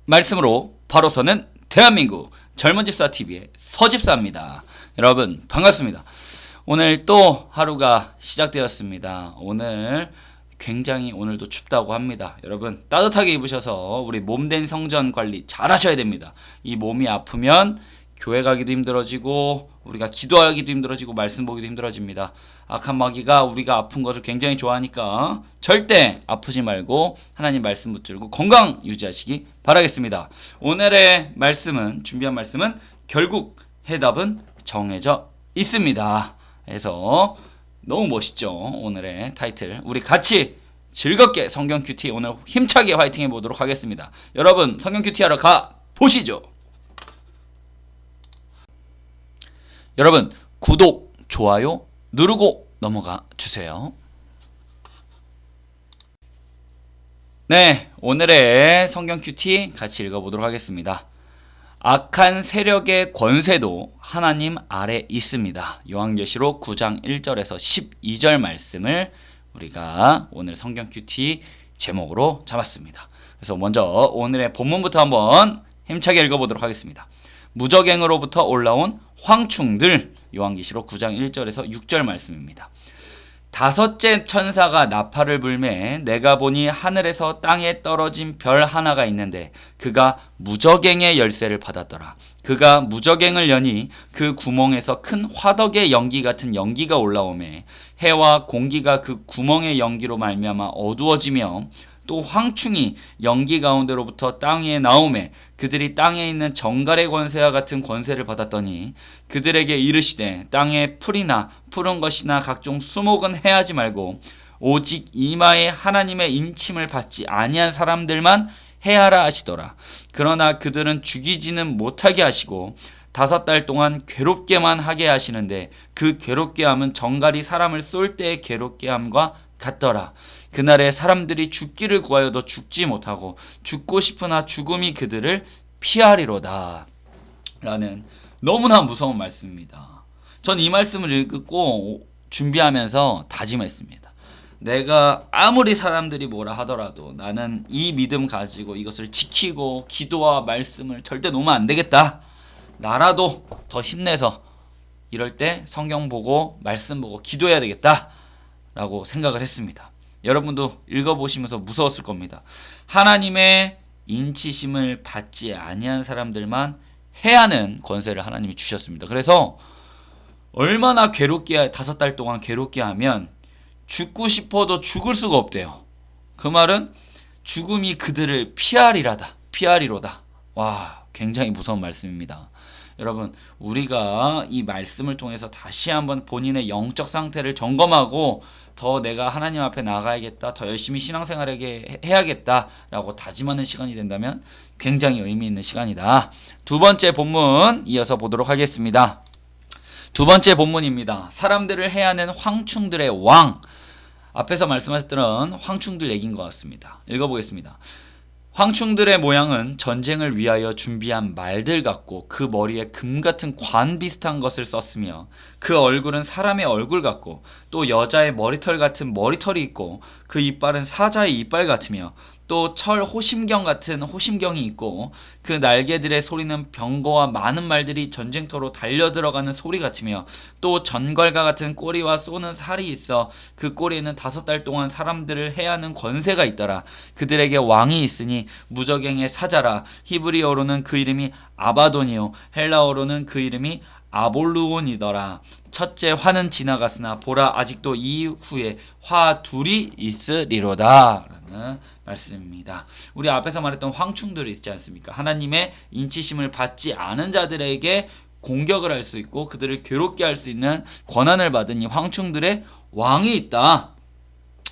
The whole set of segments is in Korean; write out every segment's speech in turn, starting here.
말씀으로 바로서는 대한민국 젊은 집사 TV의 서집사입니다. 여러분 반갑습니다. 오늘 또 하루가 시작되었습니다. 오늘 굉장히 오늘도 춥다고 합니다. 여러분 따뜻하게 입으셔서 우리 몸된 성전 관리 잘 하셔야 됩니다. 이 몸이 아프면 교회 가기도 힘들어지고 우리가 기도하기도 힘들어지고 말씀 보기도 힘들어집니다. 악한 마귀가 우리가 아픈 것을 굉장히 좋아하니까 절대 아프지 말고 하나님 말씀 붙들고 건강 유지하시기 바라겠습니다. 오늘의 말씀은 준비한 말씀은 결국 해답은 정해져 있습니다. 그래서 너무 멋있죠. 오늘의 타이틀 우리 같이 즐겁게 성경 큐티 오늘 힘차게 화이팅 해보도록 하겠습니다. 여러분 성경 큐티 하러 가 보시죠. 여러분 구독, 좋아요 누르고 넘어가 주세요. 네, 오늘의 성경 큐티 같이 읽어보도록 하겠습니다. 악한 세력의 권세도 하나님 아래 있습니다. 요한계시록 9장 1절에서 12절 말씀을 우리가 오늘 성경 큐티 제목으로 잡았습니다. 그래서 먼저 오늘의 본문부터 한번 힘차게 읽어보도록 하겠습니다. 무적행으로부터 올라온 황충들, 요한계시록 9장 1절에서 6절 말씀입니다. 다섯째 천사가 나팔을 불매 내가 보니 하늘에서 땅에 떨어진 별 하나가 있는데 그가 무적행의 열쇠를 받았더라. 그가 무적행을 여니 그 구멍에서 큰 화덕의 연기 같은 연기가 올라오매 해와 공기가 그 구멍의 연기로 말미암아 어두워지며 또 황충이 연기 가운데로부터 땅에 나오매 그들이 땅에 있는 정갈의 권세와 같은 권세를 받았더니 그들에게 이르시되 땅에 풀이나 푸른 것이나 각종 수목은 해하지 말고 오직 이마에 하나님의 인침을 받지 아니한 사람들만 해하라 하시더라. 그러나 그들은 죽이지는 못하게 하시고 5달 동안 괴롭게만 하게 하시는데 그 괴롭게 함은 정갈이 사람을 쏠 때의 괴롭게 함과 같더라. 그날에 사람들이 죽기를 구하여도 죽지 못하고 죽고 싶으나 죽음이 그들을 피하리로다. 라는 너무나 무서운 말씀입니다. 전 이 말씀을 읽고 준비하면서 다짐했습니다. 내가 아무리 사람들이 뭐라 하더라도 나는 이 믿음 가지고 이것을 지키고 기도와 말씀을 절대 놓으면 안 되겠다. 나라도 더 힘내서 이럴 때 성경 보고 말씀 보고 기도해야 되겠다 라고 생각을 했습니다. 여러분도 읽어보시면서 무서웠을 겁니다. 하나님의 인치심을 받지 아니한 사람들만 해하는 권세를 하나님이 주셨습니다. 그래서 얼마나 괴롭게 5달 동안 괴롭게 하면 죽고 싶어도 죽을 수가 없대요. 그 말은 죽음이 그들을 피하리로다. 와, 굉장히 무서운 말씀입니다. 여러분 우리가 이 말씀을 통해서 다시 한번 본인의 영적 상태를 점검하고 더 내가 하나님 앞에 나가야겠다, 더 열심히 신앙생활하게 해야겠다라고 다짐하는 시간이 된다면 굉장히 의미 있는 시간이다. 두 번째 본문 이어서 보도록 하겠습니다. 두 번째 본문입니다. 사람들을 해하는 황충들의 왕. 앞에서 말씀하셨던 황충들 얘기인 것 같습니다. 읽어보겠습니다. 황충들의 모양은 전쟁을 위하여 준비한 말들 같고 그 머리에 금 같은 관 비슷한 것을 썼으며 그 얼굴은 사람의 얼굴 같고 또 여자의 머리털 같은 머리털이 있고 그 이빨은 사자의 이빨 같으며 또 철 호심경 같은 호심경이 있고 그 날개들의 소리는 병거와 많은 말들이 전쟁터로 달려 들어가는 소리 같으며 또 전갈과 같은 꼬리와 쏘는 살이 있어 그 꼬리에는 5달 동안 사람들을 해하는 권세가 있더라. 그들에게 왕이 있으니 무적행의 사자라. 히브리어로는 그 이름이 아바돈이요 헬라어로는 그 이름이 아볼루온이더라. 첫째 화는 지나갔으나 보라 아직도 이후에 화 둘이 있으리로다 라는 말씀입니다. 우리 앞에서 말했던 황충들이 있지 않습니까? 하나님의 인치심을 받지 않은 자들에게 공격을 할 수 있고 그들을 괴롭게 할 수 있는 권한을 받은 이 황충들의 왕이 있다.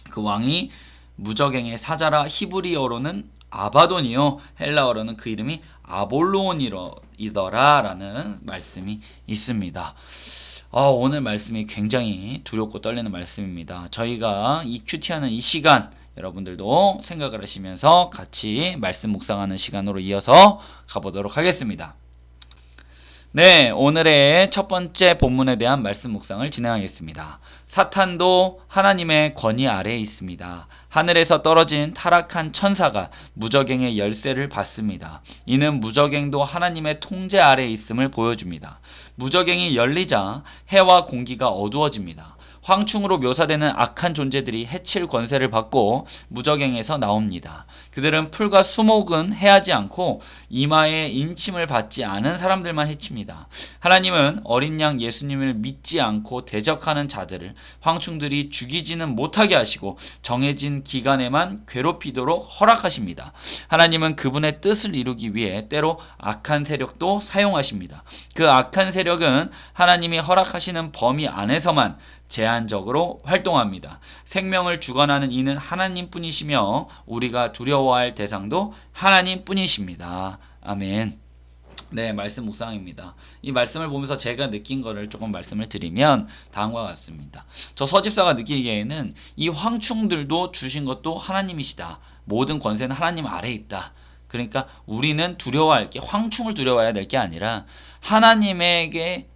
그 왕이 무적행의 사자라. 히브리어로는 아바돈이요 헬라어로는 그 이름이 아볼로온이더라 라는 말씀이 있습니다. 오늘 말씀이 굉장히 두렵고 떨리는 말씀입니다. 저희가 이 큐티하는 이 시간 여러분들도 생각을 하시면서 같이 말씀 묵상하는 시간으로 이어서 가보도록 하겠습니다. 네, 오늘의 첫 번째 본문에 대한 말씀 묵상을 진행하겠습니다. 사탄도 하나님의 권위 아래에 있습니다. 하늘에서 떨어진 타락한 천사가 무저갱의 열쇠를 받습니다. 이는 무저갱도 하나님의 통제 아래에 있음을 보여줍니다. 무저갱이 열리자 해와 공기가 어두워집니다. 황충으로 묘사되는 악한 존재들이 해칠 권세를 받고 무저갱에서 나옵니다. 그들은 풀과 수목은 해하지 않고 이마에 인침을 받지 않은 사람들만 해칩니다. 하나님은 어린 양 예수님을 믿지 않고 대적하는 자들을 황충들이 죽이지는 못하게 하시고 정해진 기간에만 괴롭히도록 허락하십니다. 하나님은 그분의 뜻을 이루기 위해 때로 악한 세력도 사용하십니다. 그 악한 세력은 하나님이 허락하시는 범위 안에서만 제한적으로 활동합니다. 생명을 주관하는 이는 하나님뿐이시며 우리가 두려워할 대상도 하나님뿐이십니다. 아멘. 네, 말씀 묵상입니다. 이 말씀을 보면서 제가 느낀 거를 조금 말씀을 드리면 다음과 같습니다. 저 서집사가 느끼기에는 이 황충들도 주신 것도 하나님이시다. 모든 권세는 하나님 아래에 있다. 그러니까 우리는 두려워할 게 황충을 두려워해야 될 게 아니라 하나님에게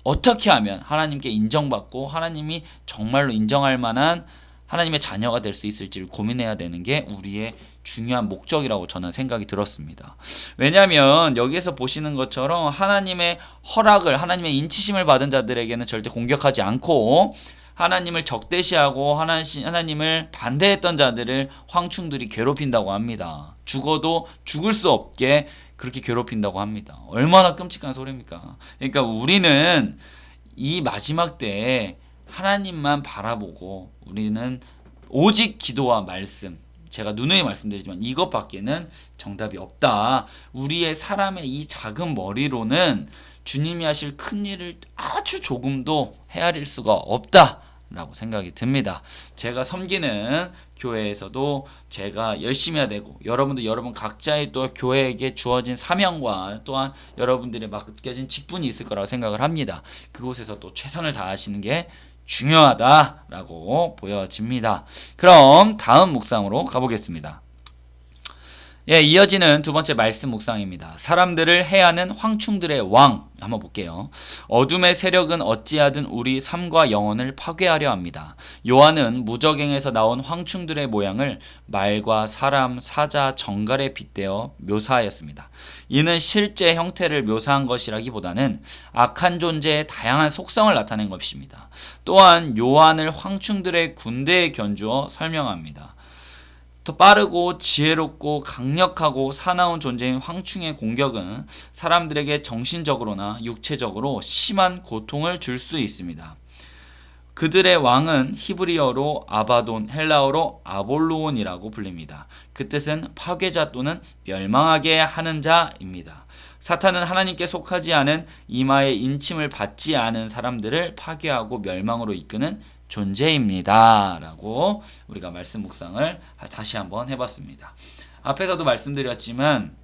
어떻게 하면 하나님께 인정받고 하나님이 정말로 인정할 만한 하나님의 자녀가 될 수 있을지를 고민해야 되는 게 우리의 중요한 목적이라고 저는 생각이 들었습니다. 왜냐하면 여기에서 보시는 것처럼 하나님의 허락을, 하나님의 인치심을 받은 자들에게는 절대 공격하지 않고 하나님을 적대시하고 하나님을 반대했던 자들을 황충들이 괴롭힌다고 합니다. 죽어도 죽을 수 없게 그렇게 괴롭힌다고 합니다. 얼마나 끔찍한 소리입니까? 그러니까 우리는 이 마지막 때에 하나님만 바라보고 우리는 오직 기도와 말씀, 제가 누누이 말씀드리지만 이것밖에는 정답이 없다. 우리의 사람의 이 작은 머리로는 주님이 하실 큰 일을 아주 조금도 헤아릴 수가 없다 라고 생각이 듭니다. 제가 섬기는 교회에서도 제가 열심히 해야 되고 여러분도 여러분 각자의 또 교회에게 주어진 사명과 또한 여러분들의 맡겨진 직분이 있을 거라고 생각을 합니다. 그곳에서 또 최선을 다하시는 게 중요하다라고 보여집니다. 그럼 다음 묵상으로 가보겠습니다. 예, 이어지는 두 번째 말씀 묵상입니다. 사람들을 해하는 황충들의 왕 한번 볼게요. 어둠의 세력은 어찌하든 우리 삶과 영혼을 파괴하려 합니다. 요한은 무저갱에서 나온 황충들의 모양을 말과 사람, 사자, 정갈에 빗대어 묘사하였습니다. 이는 실제 형태를 묘사한 것이라기보다는 악한 존재의 다양한 속성을 나타낸 것입니다. 또한 요한을 황충들의 군대에 견주어 설명합니다. 더 빠르고 지혜롭고 강력하고 사나운 존재인 황충의 공격은 사람들에게 정신적으로나 육체적으로 심한 고통을 줄 수 있습니다. 그들의 왕은 히브리어로 아바돈, 헬라어로 아볼루온이라고 불립니다. 그 뜻은 파괴자 또는 멸망하게 하는 자입니다. 사탄은 하나님께 속하지 않은 이마의 인침을 받지 않은 사람들을 파괴하고 멸망으로 이끄는 존재입니다. 라고 우리가 말씀 묵상을 다시 한번 해봤습니다. 앞에서도 말씀드렸지만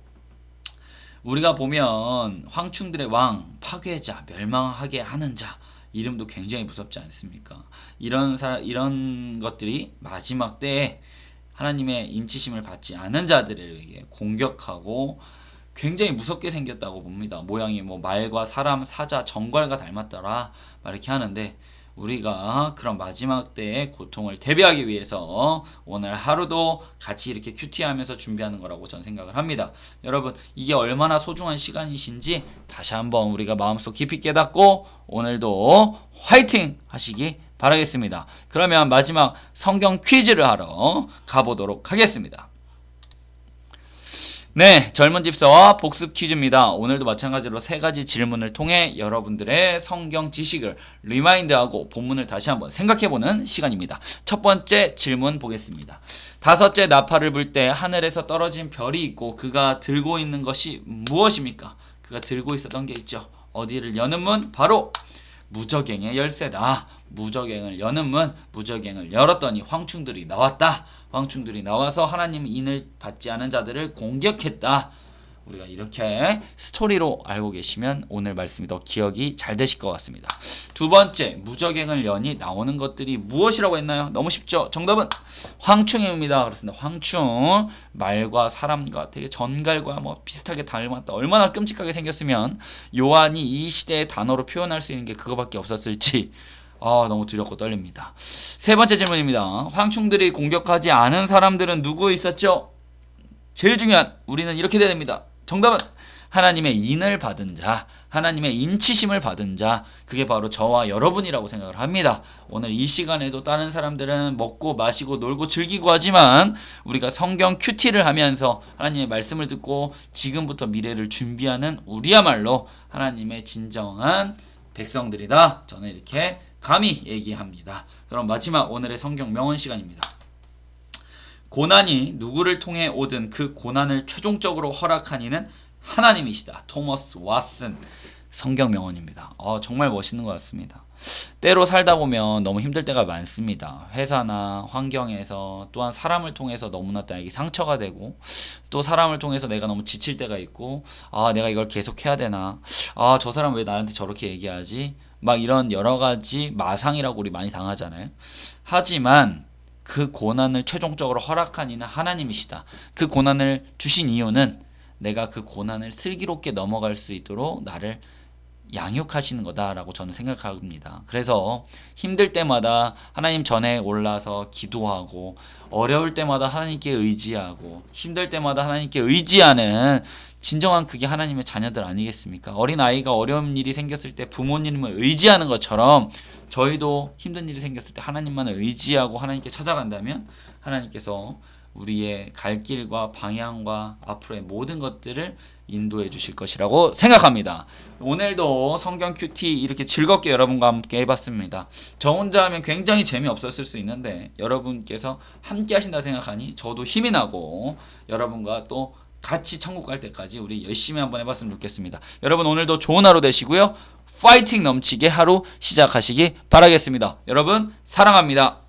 우리가 보면 황충들의 왕, 파괴자, 멸망하게 하는 자 이름도 굉장히 무섭지 않습니까? 이런 것들이 마지막 때에 하나님의 인치심을 받지 않은 자들에게 공격하고 굉장히 무섭게 생겼다고 봅니다. 모양이 뭐 말과 사람, 사자, 정갈과 닮았더라 이렇게 하는데 우리가 그런 마지막 때의 고통을 대비하기 위해서 오늘 하루도 같이 이렇게 큐티하면서 준비하는 거라고 저는 생각을 합니다. 여러분 이게 얼마나 소중한 시간이신지 다시 한번 우리가 마음속 깊이 깨닫고 오늘도 화이팅 하시기 바라겠습니다. 그러면 마지막 성경 퀴즈를 하러 가보도록 하겠습니다. 네, 젊은 집사와 복습 퀴즈입니다. 오늘도 마찬가지로 세 가지 질문을 통해 여러분들의 성경 지식을 리마인드하고 본문을 다시 한번 생각해보는 시간입니다. 첫 번째 질문 보겠습니다. 다섯째 나팔을 불 때 하늘에서 떨어진 별이 있고 그가 들고 있는 것이 무엇입니까? 그가 들고 있었던 게 있죠. 어디를 여는 문? 바로 무저갱의 열쇠다. 무저갱을 여는 문, 무저갱을 열었더니 황충들이 나왔다. 황충들이 나와서 하나님 인을 받지 않은 자들을 공격했다. 우리가 이렇게 스토리로 알고 계시면 오늘 말씀이 더 기억이 잘 되실 것 같습니다. 두 번째, 무적행을 연이 나오는 것들이 무엇이라고 했나요? 너무 쉽죠? 정답은 황충입니다. 그렇습니다. 황충, 말과 사람과 되게 전갈과 뭐 비슷하게 닮았다. 얼마나 끔찍하게 생겼으면 요한이 이 시대의 단어로 표현할 수 있는 게 그거밖에 없었을지 너무 두렵고 떨립니다. 세 번째 질문입니다. 황충들이 공격하지 않은 사람들은 누구 있었죠? 제일 중요한, 우리는 이렇게 돼야 됩니다. 정답은 하나님의 인을 받은 자, 하나님의 인치심을 받은 자, 그게 바로 저와 여러분이라고 생각을 합니다. 오늘 이 시간에도 다른 사람들은 먹고 마시고 놀고 즐기고 하지만 우리가 성경 큐티를 하면서 하나님의 말씀을 듣고 지금부터 미래를 준비하는 우리야말로 하나님의 진정한 백성들이다. 저는 이렇게 감히 얘기합니다. 그럼 마지막 오늘의 성경 명언 시간입니다. 고난이 누구를 통해 오든 그 고난을 최종적으로 허락한 이는 하나님이시다. 토머스 왓슨 성경 명언입니다. 정말 멋있는 것 같습니다. 때로 살다 보면 너무 힘들 때가 많습니다. 회사나 환경에서 또한 사람을 통해서 너무나 나에게 상처가 되고 또 사람을 통해서 내가 너무 지칠 때가 있고 내가 이걸 계속 해야 되나 저 사람 왜 나한테 저렇게 얘기하지 막 이런 여러 가지 마상이라고 우리 많이 당하잖아요. 하지만 그 고난을 최종적으로 허락한 이는 하나님이시다. 그 고난을 주신 이유는 내가 그 고난을 슬기롭게 넘어갈 수 있도록 나를 양육하시는 거다라고 저는 생각합니다. 그래서 힘들 때마다 하나님 전에 올라서 기도하고 어려울 때마다 하나님께 의지하고 힘들 때마다 하나님께 의지하는 진정한 그게 하나님의 자녀들 아니겠습니까? 어린아이가 어려운 일이 생겼을 때 부모님을 의지하는 것처럼 저희도 힘든 일이 생겼을 때 하나님만을 의지하고 하나님께 찾아간다면 하나님께서 우리의 갈 길과 방향과 앞으로의 모든 것들을 인도해 주실 것이라고 생각합니다. 오늘도 성경 큐티 이렇게 즐겁게 여러분과 함께 해봤습니다. 저 혼자 하면 굉장히 재미없었을 수 있는데 여러분께서 함께 하신다 생각하니 저도 힘이 나고 여러분과 또 같이 천국 갈 때까지 우리 열심히 한번 해봤으면 좋겠습니다. 여러분 오늘도 좋은 하루 되시고요. 파이팅 넘치게 하루 시작하시기 바라겠습니다. 여러분 사랑합니다.